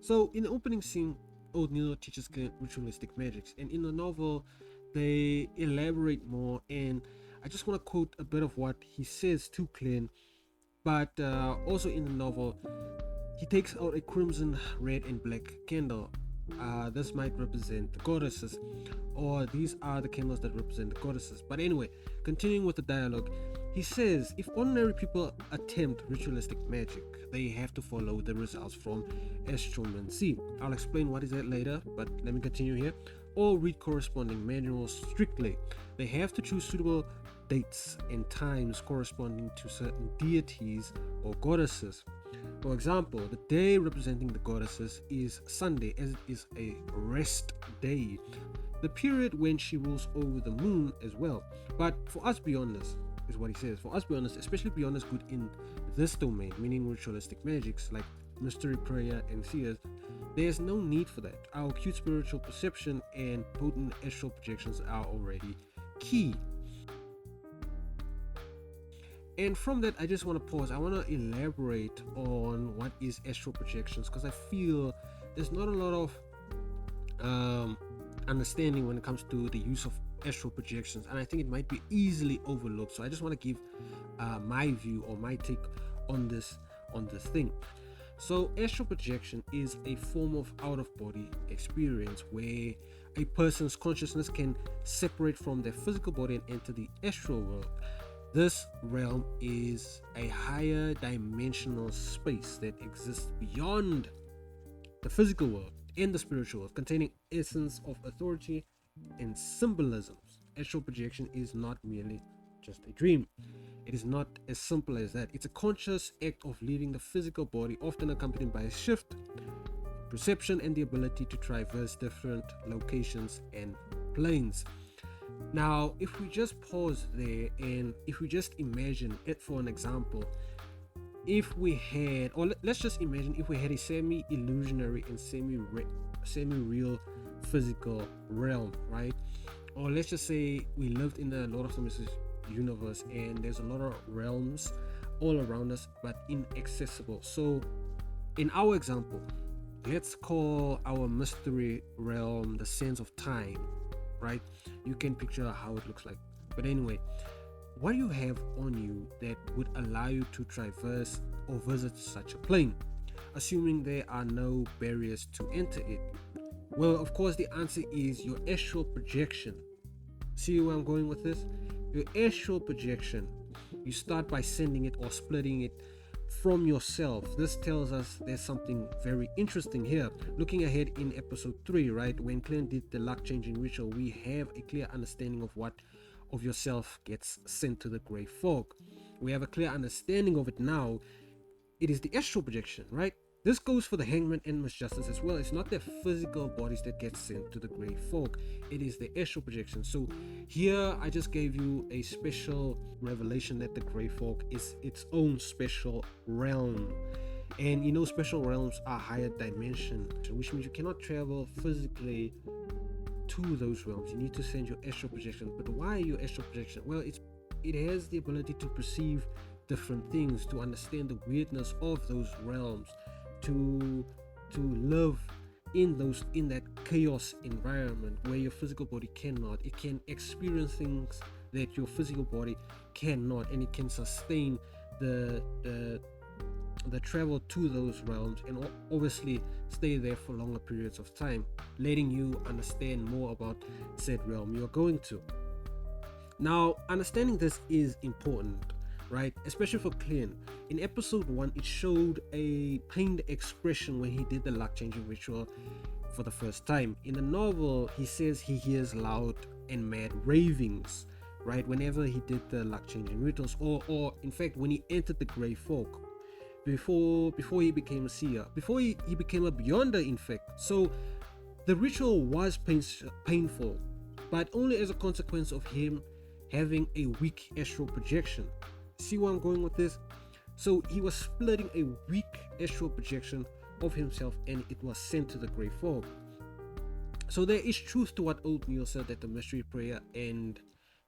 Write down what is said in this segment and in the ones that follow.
So in the opening scene, O'Neill teaches Klein ritualistic magics, and in the novel, they elaborate more. And I just want to quote a bit of what he says to Klein. But also in the novel, he takes out a crimson, red, and black candle. This might represent the goddesses, or these are the candles that represent the goddesses. But anyway, continuing with the dialogue, he says if ordinary people attempt ritualistic magic, they have to follow the results from astromancy. I'll explain what is that later, but let me continue here. Or read corresponding manuals strictly. They have to choose suitable dates and times corresponding to certain deities or goddesses. For example, the day representing the goddesses is Sunday, as it is a rest day. The period when she rules over the moon as well. But for us beyond this, is what he says, for us beyond this, especially beyond this good in this domain, meaning ritualistic magics like mystery prayer and seers, there's no need for that. Our acute spiritual perception and potent astral projections are already key. And from that, I just want to pause. I want to elaborate on what is astral projections, because I feel there's not a lot of understanding when it comes to the use of astral projections, and I think it might be easily overlooked. So I just want to give my view or my take on this thing. So astral projection is a form of out-of-body experience where a person's consciousness can separate from their physical body and enter the astral world. This realm is a higher dimensional space that exists beyond the physical world and the spiritual world, containing essence of authority and symbolisms. Astral projection is not merely just a dream. It is not as simple as that. It's a conscious act of leaving the physical body, often accompanied by a shift in perception and the ability to traverse different locations and planes. Now, if we just pause there and if we just imagine it for an example, if we had, or let's just imagine if we had a semi-illusionary and semi-real physical realm, right? Or let's just say we lived in the Lord of the Mysteries universe and there's a lot of realms all around us but inaccessible. So in our example, let's call our mystery realm the sense of time, right? You can picture how it looks like. But anyway, what do you have on you that would allow you to traverse or visit such a plane, assuming there are no barriers to enter it? Well, of course, the answer is your astral projection. See where I'm going with this? Your astral projection, you start by sending it or splitting it from yourself. This tells us there's something very interesting here. Looking ahead in episode 3, right, when Klein did the luck changing ritual, we have a clear understanding of what of yourself gets sent to the gray fog. We have a clear understanding of it now. It is the astral projection, right? This goes for the hangman and Miss Justice as well. It's not their physical bodies that get sent to the gray fog. It is the astral projection. So here I just gave you a special revelation that the gray fog is its own special realm. And you know, special realms are higher dimension, which means you cannot travel physically to those realms. You need to send your astral projection. But why your astral projection? Well, it has the ability to perceive different things, to understand the weirdness of those realms, to live in that chaos environment where your physical body cannot. It can experience things that your physical body cannot, and it can sustain the travel to those realms and obviously stay there for longer periods of time, letting you understand more about said realm you're going to. Now, understanding this is important, right? Especially for Klein. In episode 1, it showed a pained expression when he did the luck changing ritual for the first time. In the novel, he says he hears loud and mad ravings, right, whenever he did the luck changing rituals, or in fact when he entered the gray fog, before he became a seer, before he became a beyonder, in fact. So the ritual was painful, but only as a consequence of him having a weak astral projection. See where I'm going with this? So he was splitting a weak astral projection of himself, and it was sent to the gray fog. So there is truth to what O'Neill said, that the mystery prayer and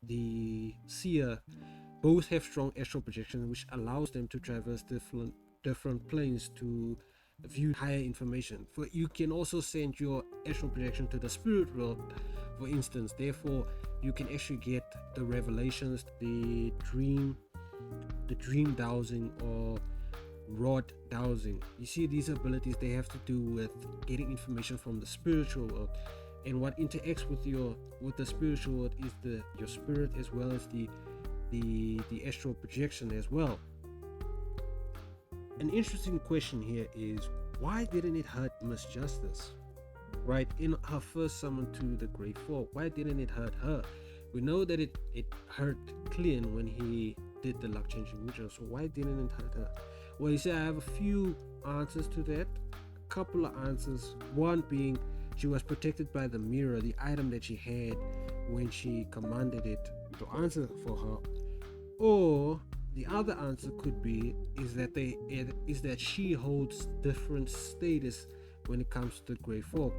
the seer both have strong astral projection, which allows them to traverse different planes to view higher information. For you can also send your astral projection to the spirit world, for instance. Therefore, you can actually get the revelations, the dream dowsing, or rod dowsing. You see, these abilities, they have to do with getting information from the spiritual world, and what interacts with the spiritual world is your spirit, as well as the astral projection as well. An interesting question here is, why didn't it hurt Miss Justice? Right, in her first summon to the Grey Fog, why didn't it hurt her? We know that it hurt Klein when he did the luck changing ritual, so why didn't it hurt her? Well, you see, I have a few answers to that, a couple of answers. One being, she was protected by the mirror, the item that she had when she commanded it to answer for her. Or the other answer could be is that she holds different status when it comes to the Grey Fog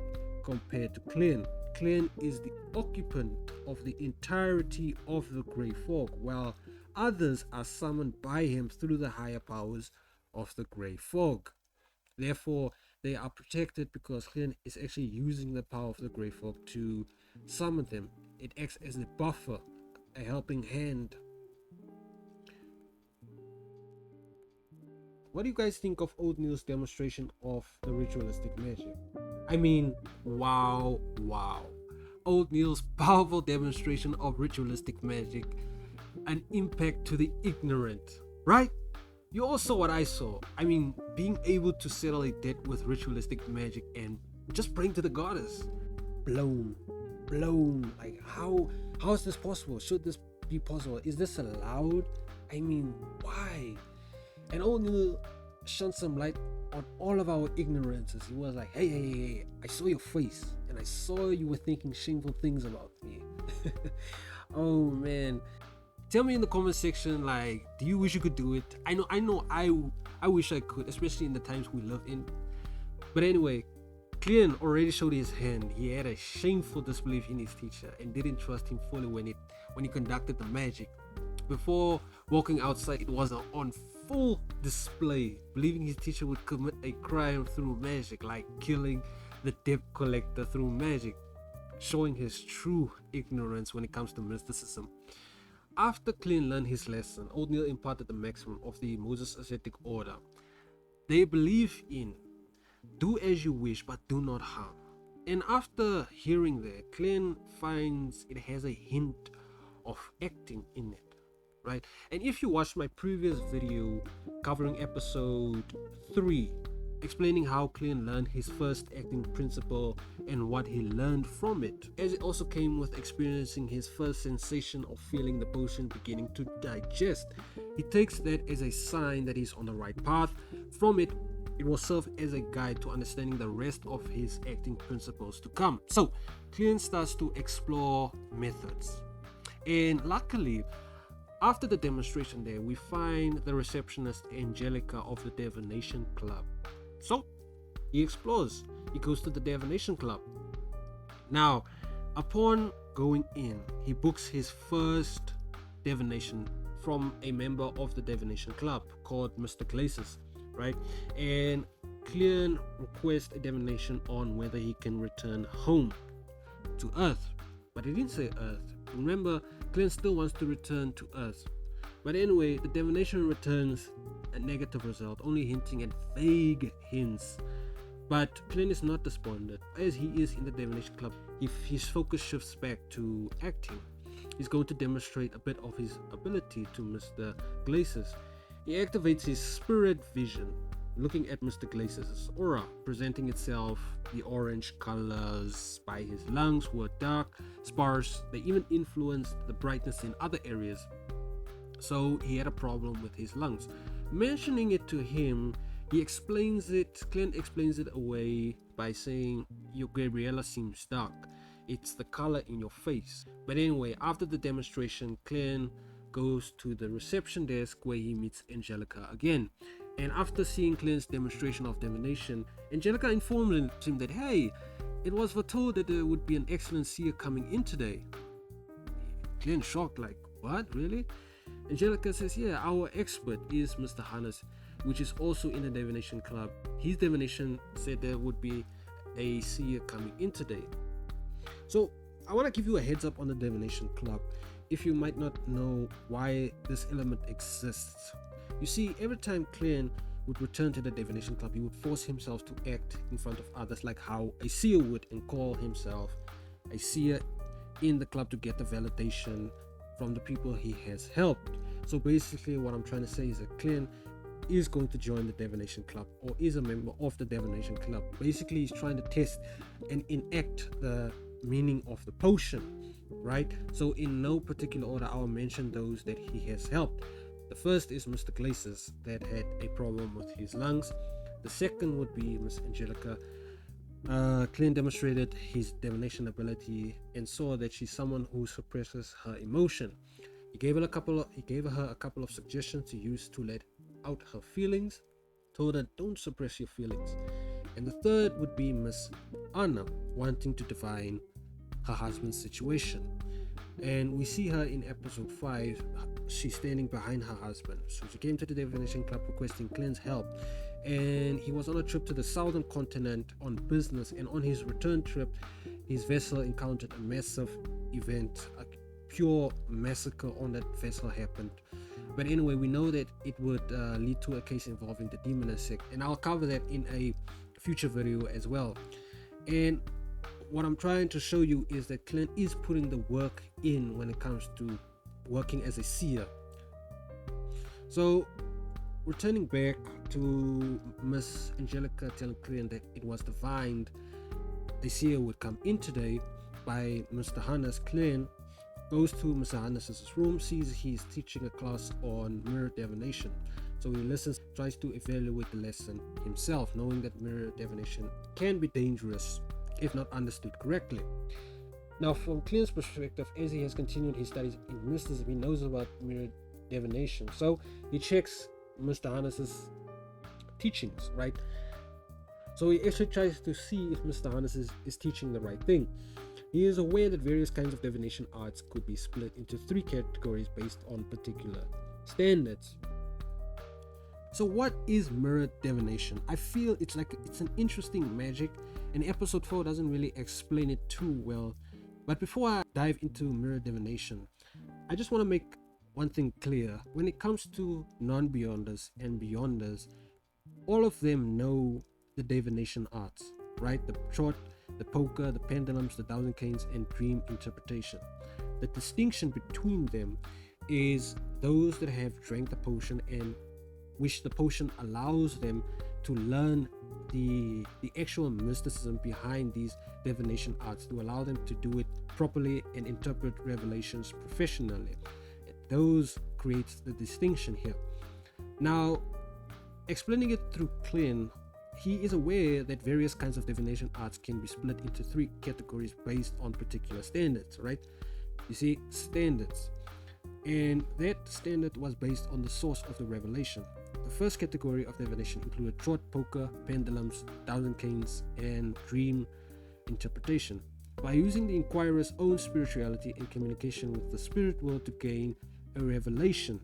compared to Klein. Klein is the occupant of the entirety of the Grey Fog, while others are summoned by him through the higher powers of the Grey Fog. Therefore, they are protected because Klein is actually using the power of the Grey Fog to summon them. It acts as a buffer, a helping hand. What do you guys think of Oatmeal's demonstration of the ritualistic magic? I mean, wow. Oatmeal's powerful demonstration of ritualistic magic, an impact to the ignorant, right? You all saw what I saw. I mean, being able to settle a debt with ritualistic magic and just praying to the goddess. Blown. Like, how is this possible? Should this be possible? Is this allowed? I mean, why? And O'Neill shone some light on all of our ignorances. He was like, hey, I saw your face, and I saw you were thinking shameful things about me. Oh man. Tell me in the comment section, like, do you wish you could do it? I know I wish I could, especially in the times we live in. But anyway, Klein already showed his hand. He had a shameful disbelief in his teacher and didn't trust him fully when he conducted the magic. Before walking outside, it was on full display, believing his teacher would commit a crime through magic, like killing the debt collector through magic, showing his true ignorance when it comes to mysticism. After Klein learned his lesson, O'Neill imparted the maximum of the Moses Ascetic Order. They believe in do as you wish, but do not harm. And after hearing that, Klein finds it has a hint of acting in it, right? And if you watched my previous video covering episode 3, explaining how Klein learned his first acting principle and what he learned from it, as it also came with experiencing his first sensation of feeling the potion beginning to digest, he takes that as a sign that he's on the right path. From it will serve as a guide to understanding the rest of his acting principles to come. So Klein starts to explore methods, and luckily, after the demonstration there, we find the receptionist Angelica of the Divination Club. So he explores. He goes to the Divination Club. Now, upon going in, he books his first divination from a member of the Divination Club called Mr. Glacis, right? And Klein requests a divination on whether he can return home to Earth. But he didn't say Earth. Remember, Klein still wants to return to Earth. But anyway, the divination returns a negative result, only hinting at vague hints. But Klein is not despondent. As he is in the Divination Club, his focus shifts back to acting. He's going to demonstrate a bit of his ability to Mr. Glacis. He activates his spirit vision, looking at Mr. Glacis' aura, presenting itself the orange colors by his lungs were dark, sparse. They even influenced the brightness in other areas. So he had a problem with his lungs. Mentioning it to him, Klein explains it away by saying, your Gabriella seems dark. It's the color in your face. But anyway, after the demonstration, Klein goes to the reception desk where he meets Angelica again. And after seeing Klein's demonstration of divination, Angelica informed him that, hey, it was foretold that there would be an excellent seer coming in today. Klein shocked, like, what, really? Angelica says, yeah, our expert is Mr. Hannes. which is also in the divination club. His divination said there would be a seer coming in today. So I want to give you a heads up on the divination club if you might not know why this element exists. You see, every time Klein would return to the divination club, he would force himself to act in front of others like how a seer would, and call himself a seer in the club to get the validation from the people he has helped. So basically what I'm trying to say is that Klein is going to join the divination club, or is a member of the divination club. Basically he's trying to test and enact the meaning of the potion, right? So in no particular order, I'll mention those that he has helped. The first is Mr. Glacis, that had a problem with his lungs. The second would be Miss Angelica. Klein demonstrated his divination ability and saw that she's someone who suppresses her emotion. He gave her a couple of suggestions to use to let out her feelings. Told her, don't suppress your feelings. And the third would be Miss Anna, wanting to divine her husband's situation. And we see her in episode 5. She's standing behind her husband. So she came to the divination club requesting Klein's help, and he was on a trip to the southern continent on business, and on his return trip his vessel encountered a massive event. A pure massacre on that vessel happened. But anyway, we know that it would lead to a case involving the demon sect, and I'll cover that in a future video as well. And what I'm trying to show you is that Klein is putting the work in when it comes to working as a seer. So returning back to Miss Angelica telling Klein that it was divined a seer would come in today by Mr. Hannes, Klein goes to Mr. Hannes' room, sees he's teaching a class on mirror divination. So he listens, tries to evaluate the lesson himself, knowing that mirror divination can be dangerous if not understood correctly. Now, from Klein's perspective, as he has continued his studies in mysticism, he knows about mirror divination. So he checks Mr. Hannes' teachings, right? So he actually tries to see if Mr. Hannes is teaching the right thing. He is aware that various kinds of divination arts could be split into 3 categories based on particular standards. So what is mirror divination? I feel it's an interesting magic, and episode 4 doesn't really explain it too well. But before I dive into mirror divination, I just want to make one thing clear. When it comes to non-beyonders and beyonders, all of them know the divination arts, right? The trot, the poker, the pendulums, the thousand canes, and dream interpretation. The distinction between them is those that have drank the potion, and which the potion allows them to learn the actual mysticism behind these divination arts, to allow them to do it properly and interpret revelations professionally. Those creates the distinction here. Now, explaining it through Klein, he is aware that various kinds of divination arts can be split into 3 categories based on particular standards, right? You see, standards. And that standard was based on the source of the revelation. The first category of divination included trot, poker, pendulums, thousand canes, and dream interpretation. By using the inquirer's own spirituality and communication with the spirit world to gain a revelation.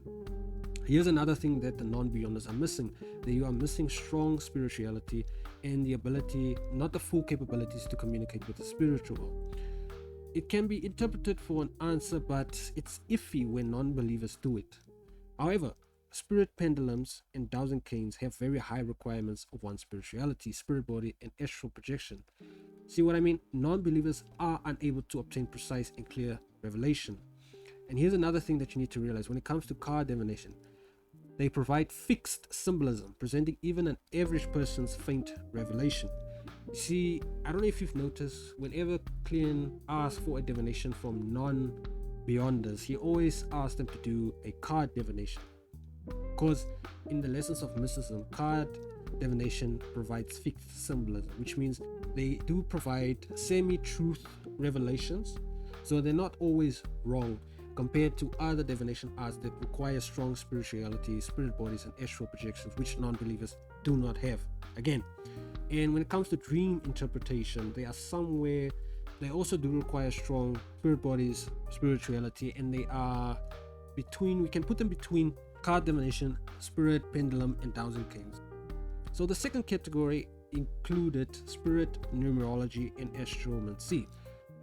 Here's another thing that the non-beyonders are missing. They are missing strong spirituality and the ability, not the full capabilities, to communicate with the spiritual world. It can be interpreted for an answer, but it's iffy when non-believers do it. However, spirit pendulums and thousand canes have very high requirements of one's spirituality, spirit body, and astral projection. See what I mean? Non-believers are unable to obtain precise and clear revelation. And here's another thing that you need to realize. When it comes to card divination, they provide fixed symbolism, presenting even an average person's faint revelation. You see, I don't know if you've noticed, whenever Klein asks for a divination from non-beyonders, he always asks them to do a card divination. Because in the lessons of mysticism, card divination provides fixed symbolism, which means they do provide semi-truth revelations, so they're not always wrong compared to other divination arts that require strong spirituality, spirit bodies, and astral projections, which non-believers do not have. Again, and when it comes to dream interpretation, they also do require strong spirit bodies, spirituality, and they are between, we can put them between card divination, spirit, pendulum, and thousand kings. So the second category included spirit, numerology, and astromancy.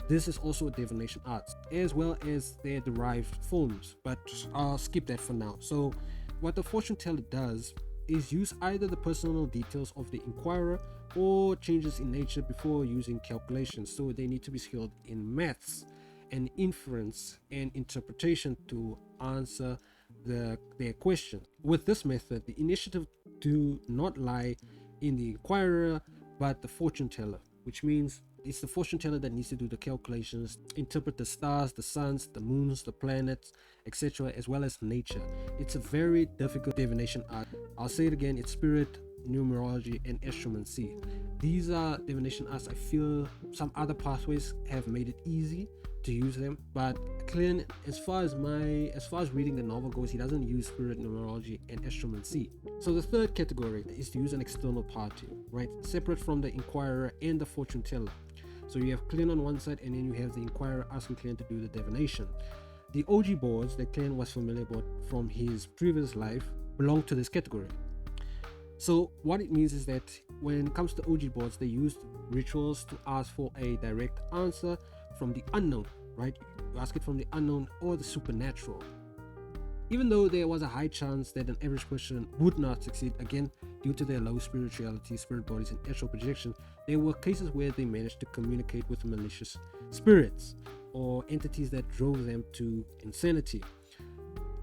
This is also a divination art, as well as their derived forms, but I'll skip that for now. So what the fortune teller does is use either the personal details of the inquirer or changes in nature before using calculations. So they need to be skilled in maths and inference and interpretation to answer their question. With this method, the initiative do not lie in the inquirer but the fortune teller, which means it's the fortune teller that needs to do the calculations, interpret the stars, the suns, the moons, the planets, etc., as well as nature. It's a very difficult divination art. I'll say it again, it's spirit, numerology, and astromancy. These are divination arts. I feel some other pathways have made it easy to use them, but Klein, as far as reading the novel goes, he doesn't use spirit, numerology, and astromancy. So the third category is to use an external party, right, separate from the inquirer and the fortune teller. So you have Klein on one side, and then you have the inquirer asking Klein to do the divination. The OG boards that Klein was familiar with from his previous life belong to this category. So what it means is that when it comes to OG boards, they used rituals to ask for a direct answer from the unknown, right? You ask it from the unknown or the supernatural. Even though there was a high chance that an average person would not succeed, again, due to their low spirituality, spirit bodies, and astral projection, there were cases where they managed to communicate with malicious spirits or entities that drove them to insanity.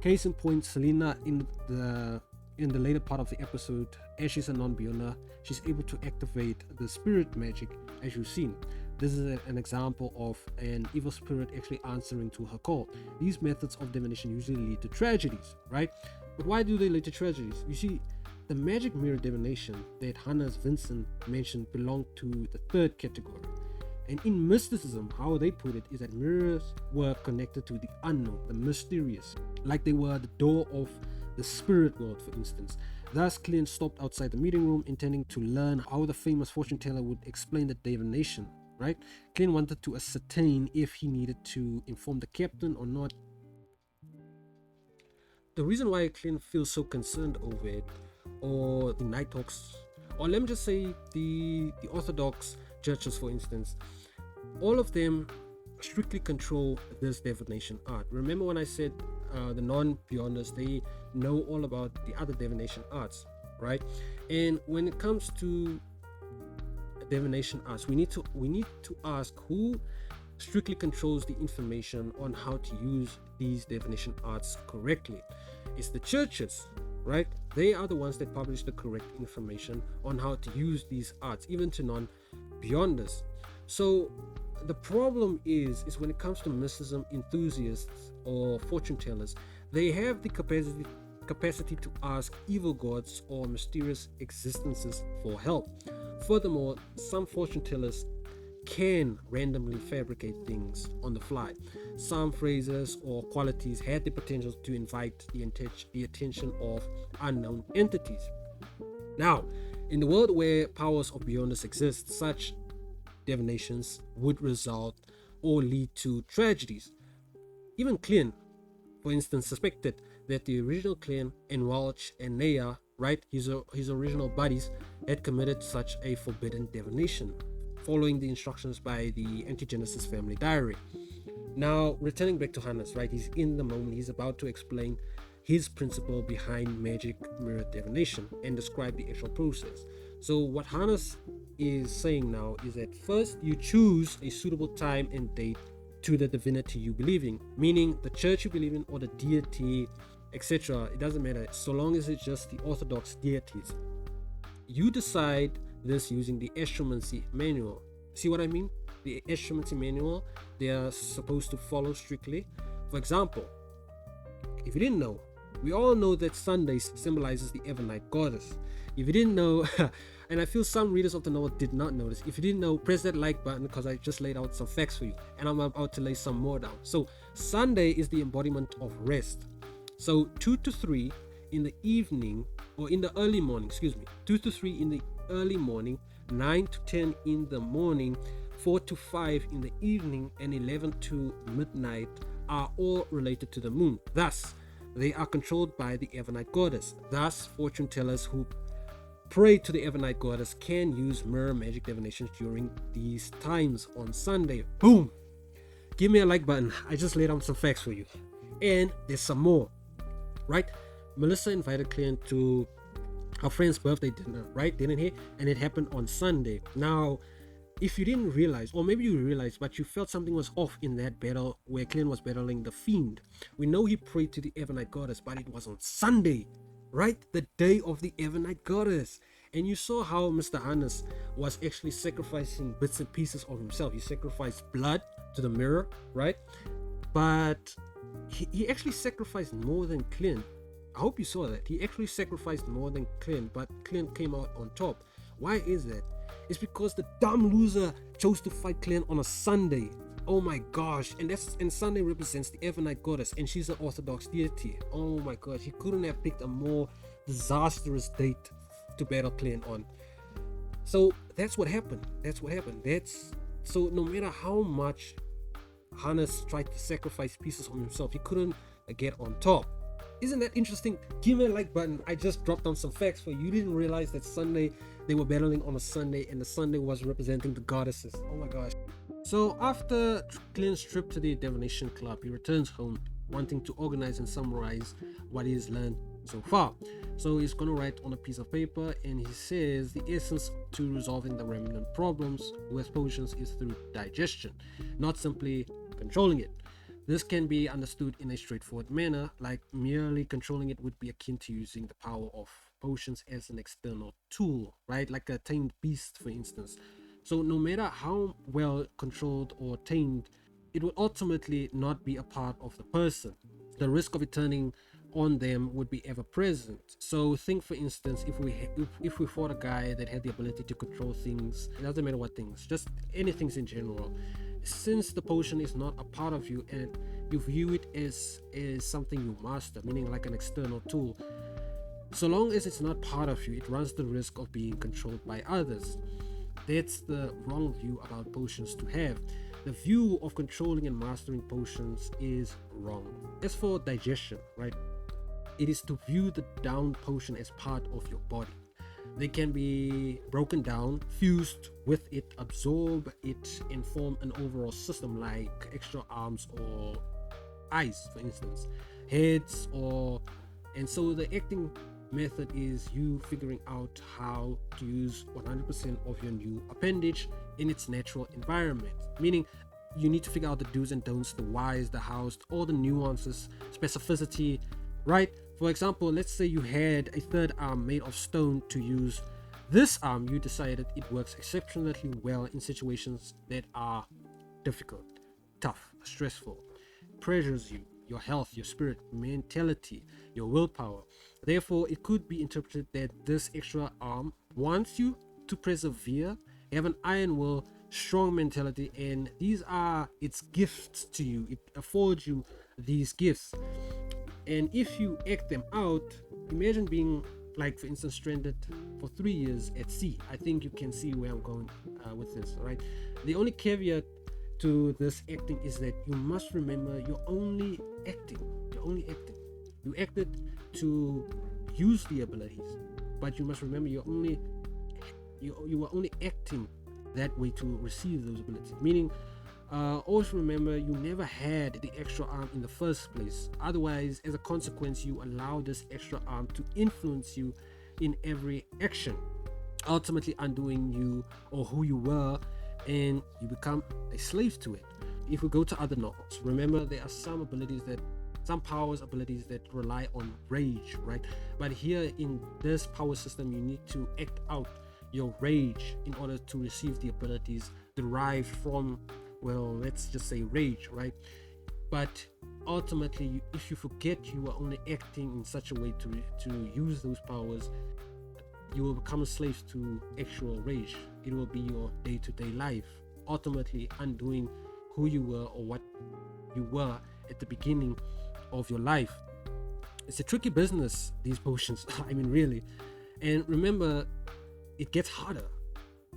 Case in point, Selena in the later part of the episode, as she's a non-beyonder, she's able to activate the spirit magic as you've seen. This is an example of an evil spirit actually answering to her call. These methods of divination usually lead to tragedies, right? But why do they lead to tragedies? You see, the magic mirror divination that Hannah's Vincent mentioned belonged to the third category. And in mysticism, how they put it is that mirrors were connected to the unknown, the mysterious, like they were the door of the spirit world, for instance. Thus, Klein stopped outside the meeting room, intending to learn how the famous fortune teller would explain the divination, right? Klein wanted to ascertain if he needed to inform the captain or not. The reason why Klein feels so concerned over it, or the Nighthawks, or let me just say the Orthodox churches, for instance, all of them strictly control this divination art. Remember when I said the non-beyonders, they know all about the other divination arts, right? And when it comes to divination arts, we need to ask who strictly controls the information on how to use these divination arts correctly. It's the churches, right? They are the ones that publish the correct information on how to use these arts, even to non-beyonders. So the problem is when it comes to mysticism enthusiasts or fortune tellers, they have the capacity to ask evil gods or mysterious existences for help. Furthermore, some fortune tellers can randomly fabricate things on the fly. Some phrases or qualities had the potential to invite the attention of unknown entities. Now, in the world where powers of beyonders exist, such divinations would result or lead to tragedies. Even Klein, for instance, suspected that the original Klein and Welch and Naya, right, his original buddies, had committed such a forbidden divination, following the instructions by the Anti-Genesis family diary. Now, returning back to Hannes, right, he's in the moment, he's about to explain his principle behind magic mirror divination and describe the actual process. So what Hannes is saying now is that first you choose a suitable time and date to the divinity you believe in, meaning the church you believe in or the deity, etc. It doesn't matter, so long as it's just the orthodox deities. You decide this using the astromancy manual. See what I mean? The astromancy manual, they are supposed to follow strictly. For example, if you didn't know, we all know that Sunday symbolizes the Evernight goddess. If you didn't know, and I feel some readers of the novel did not notice, if you didn't know, press that like button because I just laid out some facts for you and I'm about to lay some more down. So Sunday is the embodiment of rest. So 2 to 3 in the evening, or in the early morning, 2 to 3 in the early morning, 9 to 10 in the morning, 4 to 5 in the evening, and 11 to midnight are all related to the moon. Thus, they are controlled by the Evernight goddess. Thus, fortune tellers who pray to the Evernight goddess can use mirror magic divinations during these times on Sunday. Boom! Give me a like button. I just laid out some facts for you. And there's some more, right? Melissa invited Klein to her friend's birthday dinner, right? Didn't he? And it happened on Sunday. Now, if you didn't realize, or maybe you realized, but you felt something was off in that battle where Klein was battling the fiend. We know he prayed to the Evernight goddess, but it was on Sunday, right? The day of the Evernight goddess. And you saw how Mr. Hannes was actually sacrificing bits and pieces of himself. He sacrificed blood to the mirror, right? But he actually sacrificed more than Klein. I hope you saw that. He actually sacrificed more than Klein, but Klein came out on top. Why is that? It's because the dumb loser chose to fight Klein on a Sunday. Oh my gosh. And Sunday represents the Evernight goddess, and she's an Orthodox deity. Oh my gosh. He couldn't have picked a more disastrous date to battle Klein on. So that's what happened. So no matter how much Hannes tried to sacrifice pieces of himself, he couldn't get on top. Isn't that interesting? Give me a like button. I just dropped down some facts for you. You didn't realize that Sunday they were battling on a Sunday, and the Sunday was representing the goddesses. Oh my gosh. So after Klein's trip to the divination club, he returns home wanting to organize and summarize what he's learned so far. So he's going to write on a piece of paper, and he says the essence to resolving the remnant problems with potions is through digestion, not simply controlling it. This can be understood in a straightforward manner, like merely controlling it would be akin to using the power of potions as an external tool, right? Like a tamed beast, for instance. So no matter how well controlled or tamed, it would ultimately not be a part of the person. The risk of it turning on them would be ever present. So think, for instance, if we fought a guy that had the ability to control things, it doesn't matter what things, just anything in general. Since the potion is not a part of you and you view it as something you master, meaning like an external tool, so long as it's not part of you, it runs the risk of being controlled by others. That's the wrong view about potions to have. The view of controlling and mastering potions is wrong. As for digestion, right, it is to view the down potion as part of your body. They can be broken down, fused with it, absorb it, and form an overall system, like extra arms or eyes, for instance, heads, and so the acting method is you figuring out how to use 100% of your new appendage in its natural environment, meaning you need to figure out the do's and don'ts, the whys, the hows, all the nuances, specificity, right? For example, let's say you had a third arm made of stone to use. This arm, you decided it works exceptionally well in situations that are difficult, tough, stressful, pressures you, your health, your spirit, mentality, your willpower. Therefore, it could be interpreted that this extra arm wants you to persevere, have an iron will, strong mentality, and these are its gifts to you. It affords you these gifts. And if you act them out, imagine being, like, for instance, stranded for 3 years at sea. I think you can see where I'm going with this, right? The only caveat to this acting is that you must remember you're only acting. You acted to use the abilities, but you must remember you were only acting that way to receive those abilities. Meaning, always remember you never had the extra arm in the first place. Otherwise, as a consequence, you allow this extra arm to influence you in every action, ultimately undoing you or who you were, and you become a slave to it. If we go to other novels, remember there are some abilities that rely on rage, right? But here in this power system, you need to act out your rage in order to receive the abilities derived from, well, let's just say rage, right? But ultimately, if you forget you are only acting in such a way to use those powers, you will become a slave to actual rage. It will be your day-to-day life, ultimately undoing who you were or what you were at the beginning of your life. It's a tricky business, these potions. I mean, really. And remember, it gets harder.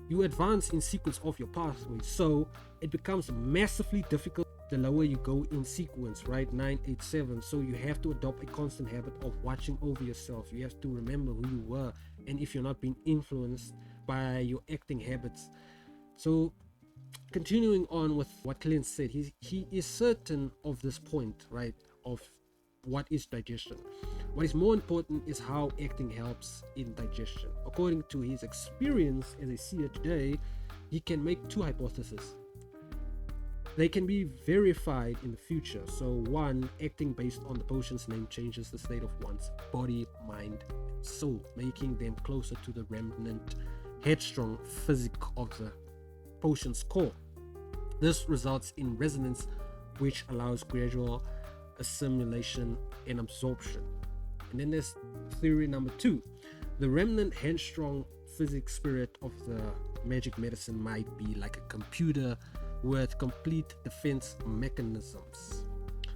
You advance in sequence of your pathway, so it becomes massively difficult the lower you go in sequence, right? 987. So you have to adopt a constant habit of watching over yourself. You have to remember who you were, and if you're not being influenced by your acting habits. So continuing on with what Klein said, he is certain of this point, right, of what is digestion. What is more important is how acting helps in digestion. According to his experience as a seer today, he can make two hypotheses. They can be verified in the future. So one, acting based on the potion's name changes the state of one's body, mind, and soul, making them closer to the remnant headstrong physique of the potion's core. This results in resonance, which allows gradual assimilation and absorption. And then there's theory number two. The remnant headstrong physique spirit of the magic medicine might be like a computer with complete defense mechanisms,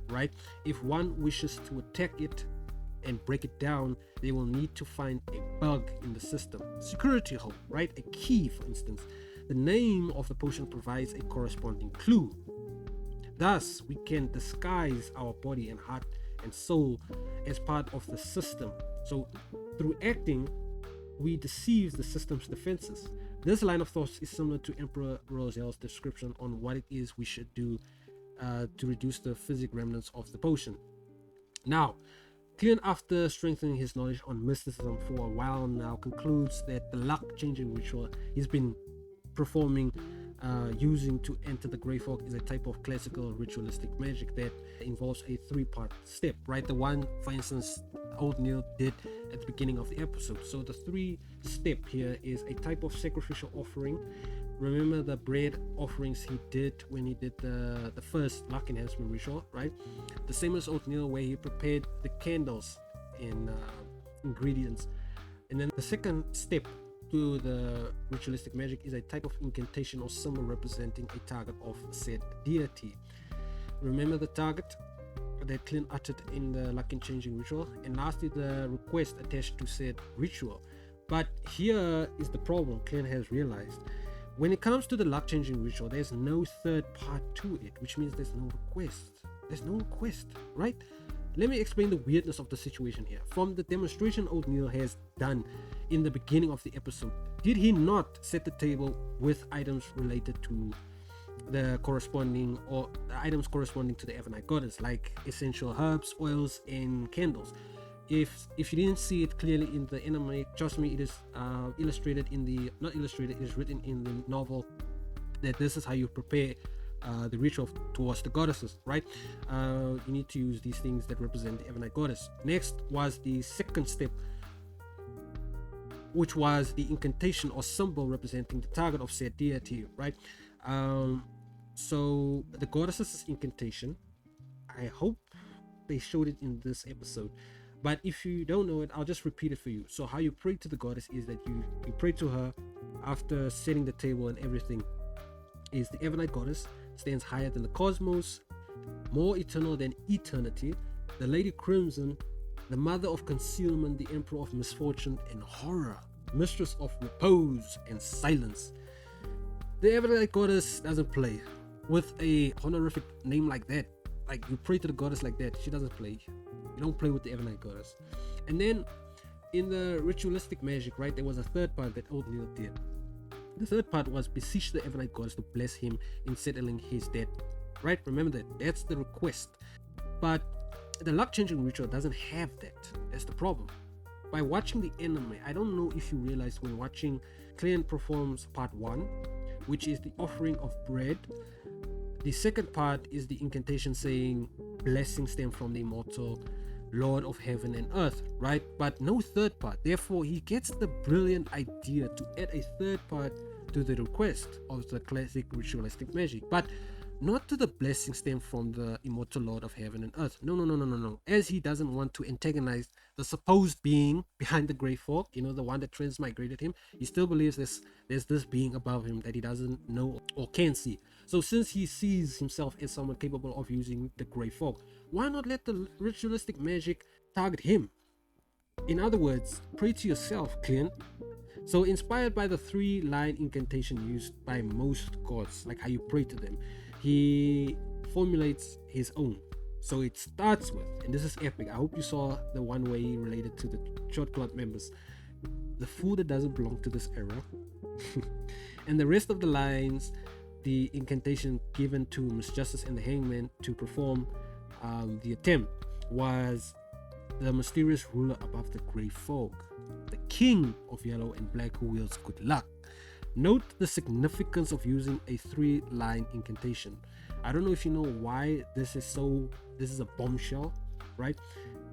right? If one wishes to attack it and break it down, they will need to find a bug in the system, security hole, right? A key, for instance. The name of the potion provides a corresponding clue. Thus, we can disguise our body and heart and soul as part of the system. So through acting, we deceive the system's defenses. This line of thought is similar to Emperor Rosel's description on what it is we should do to reduce the physic remnants of the potion. Now, Klein, after strengthening his knowledge on mysticism for a while now, concludes that the luck changing ritual he's been performing using to enter the Grey Fog is a type of classical ritualistic magic that involves a three-part step, right? The one, for instance, old Neil did at the beginning of the episode. So the three-step here is a type of sacrificial offering. Remember the bread offerings he did when he did the first luck enhancement ritual, right? The same as old Neil, where he prepared the candles and ingredients. And then the second step to the ritualistic magic is a type of incantation or symbol representing a target of said deity. Remember the target that Klein uttered in the luck and changing ritual, and lastly the request attached to said ritual. But here is the problem Klein has realized. When it comes to the luck changing ritual, there's no third part to it, which means there's no request. There's no request, right? Let me explain the weirdness of the situation here. From the demonstration old Neil has done in the beginning of the episode, did he not set the table with items related to the corresponding, or the items corresponding to the Ebonite goddess, like essential herbs, oils, and candles? If you didn't see it clearly in the anime, trust me, it is illustrated in the, not illustrated, it is written in the novel that this is how you prepare the ritual towards the goddesses, right? You need to use these things that represent the Ebonite goddess. Next was the second step, which was the incantation or symbol representing the target of said deity, right? So the goddess's incantation, I hope they showed it in this episode, but if you don't know it, I'll just repeat it for you. So how you pray to the goddess is that you pray to her after setting the table and everything. Is the Ebonite goddess stands higher than the cosmos, more eternal than eternity, the Lady Crimson, the mother of concealment, the emperor of misfortune and horror, mistress of repose and silence. The Ebonite goddess doesn't play with a honorific name like that. Like, you pray to the goddess like that, she doesn't play. You don't play with the Ebonite goddess. And then in the ritualistic magic, right, there was a third part that old Neil did. The third part was beseech the Ebonite goddess to bless him in settling his debt, right? Remember that, that's the request. But the luck changing ritual doesn't have that. That's the problem. By watching the anime, I don't know if you realized when watching, Klein performs part 1, which is the offering of bread. The second part is the incantation saying blessings stem from the immortal Lord of heaven and earth, right? But no third part. Therefore, he gets the brilliant idea to add a third part to the request of the classic ritualistic magic, but not to the blessing stem from the immortal Lord of heaven and earth. No. As he doesn't want to antagonize the supposed being behind the Grey Fog, you know, the one that transmigrated him. He still believes there's this being above him that he doesn't know or can see. So since he sees himself as someone capable of using the Grey Fog, why not let the ritualistic magic target him? In other words, pray to yourself, Klein. So inspired by the 3-line incantation used by most gods, like how you pray to them, he formulates his own. So it starts with, and this is epic, I hope you saw the one way related to the short club members, the fool that doesn't belong to this era. And the rest of the lines, the incantation given to Miss Justice and the Hangman to perform the attempt was the mysterious ruler above the grey fog, the king of yellow and black who wields good luck. Note the significance of using a 3-line incantation. I don't know if you know why this is a bombshell, right?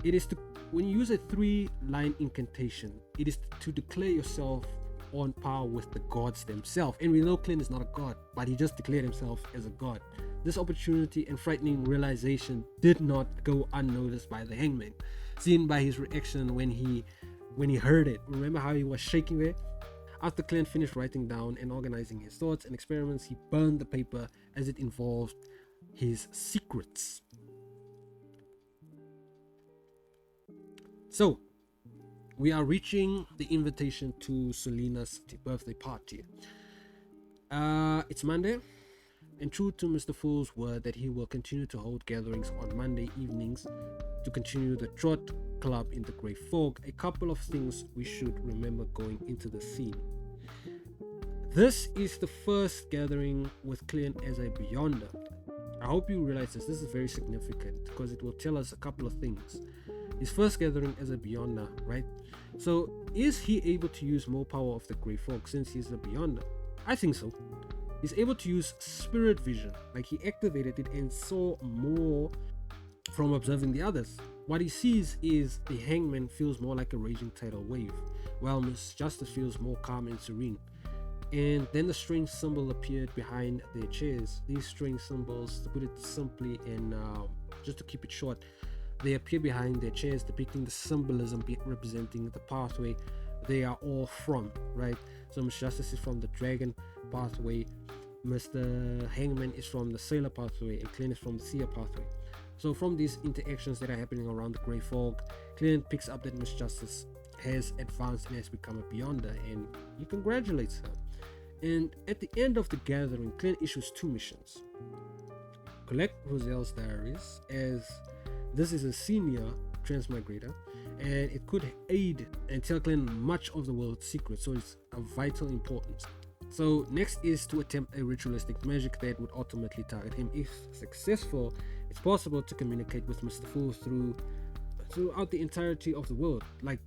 It is to, when you use a 3-line incantation, it is to declare yourself on par with the gods themselves. And we know Klein is not a god, but he just declared himself as a god. This opportunity and frightening realization did not go unnoticed by the Hangman, seen by his reaction when he heard it. Remember how he was shaking there? After Klein finished writing down and organizing his thoughts and experiments, he burned the paper as it involved his secrets. So, we are reaching the invitation to Selina's birthday party. It's Monday, and true to Mr. Fool's word that he will continue to hold gatherings on Monday evenings to continue the Trot Club in the Grey Fog, a couple of things we should remember going into the scene. This is the first gathering with Klein as a Beyonder. I hope you realize this. This is very significant because it will tell us a couple of things. His first gathering as a Beyonder, right? So, is he able to use more power of the Grey Fog since he's a Beyonder? I think so. He's able to use spirit vision, like he activated it and saw more from observing the others. What he sees is the Hangman feels more like a raging tidal wave, while Miss Justice feels more calm and serene. And then the strange symbol appeared behind their chairs. These strange symbols, to put it simply and just to keep it short, they appear behind their chairs, depicting the symbolism representing the pathway they are all from, right? So Miss Justice is from the dragon pathway, Mr. Hangman is from the sailor pathway, and Klein is from the seer pathway. So from these interactions that are happening around the Grey Fog, Klein picks up that Miss Justice has advanced and has become a Beyonder, and he congratulates her. And at the end of the gathering, Klein issues 2 missions. Collect Roselle's diaries, as this is a senior transmigrator, and it could aid and tell Klein much of the world's secrets, so it's of vital importance. So next is to attempt a ritualistic magic that would ultimately target him. If successful, it's possible to communicate with Mr. Fool throughout the entirety of the world, like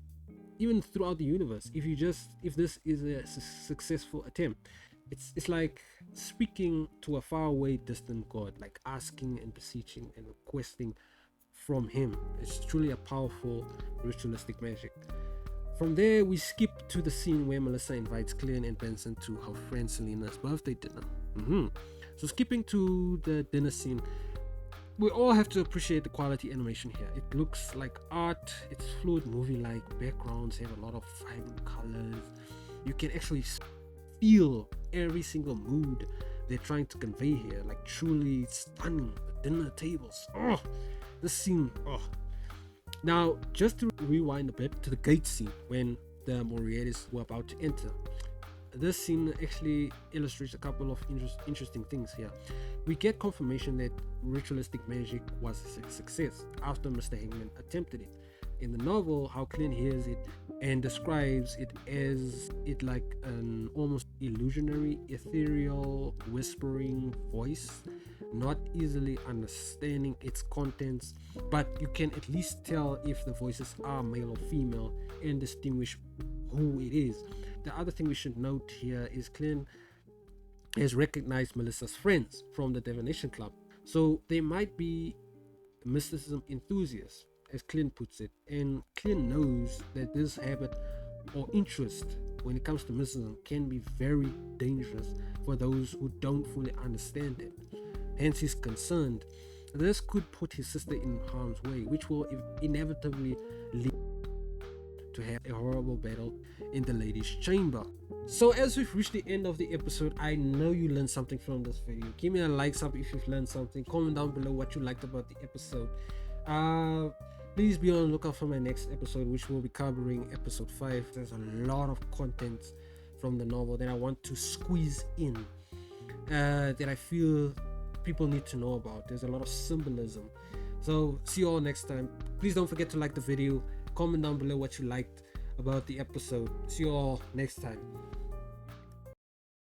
even throughout the universe. If this is a successful attempt, it's like speaking to a faraway distant god, like asking and beseeching and requesting from him. It's truly a powerful ritualistic magic. From there, we skip to the scene where Melissa invites Klein and Benson to her friend Selina's birthday dinner. So skipping to the dinner scene, we all have to appreciate the quality animation here. It looks like art, it's fluid movie-like, backgrounds have a lot of vibrant colors. You can actually feel every single mood they're trying to convey here, like truly stunning. The dinner tables, this scene, Now, just to rewind a bit to the gate scene when the Morettis were about to enter. This scene actually illustrates a couple of interesting things here. We get confirmation that ritualistic magic was a success after Mr. Hangman attempted it. In the novel, how Klein hears it and describes it as like an almost illusionary, ethereal, whispering voice, not easily understanding its contents, but you can at least tell if the voices are male or female and distinguish who it is. The other thing we should note here is Klein has recognized Melissa's friends from the divination club, so they might be mysticism enthusiasts, as Klein puts it, and Klein knows that this habit or interest when it comes to mysticism can be very dangerous for those who don't fully understand it. Hence he's concerned this could put his sister in harm's way, which will inevitably lead to have a horrible battle in the ladies' chamber. So as we've reached the end of the episode, I know you learned something from this video. Give me a like sub if you've learned something. Comment down below what you liked about the episode. Please be on the lookout for my next episode, which will be covering episode 5. There's a lot of content from the novel that I want to squeeze in, that I feel people need to know about. There's a lot of symbolism. So see you all next time. Please don't forget to like the video, comment down below what you liked about the episode. See you all next time.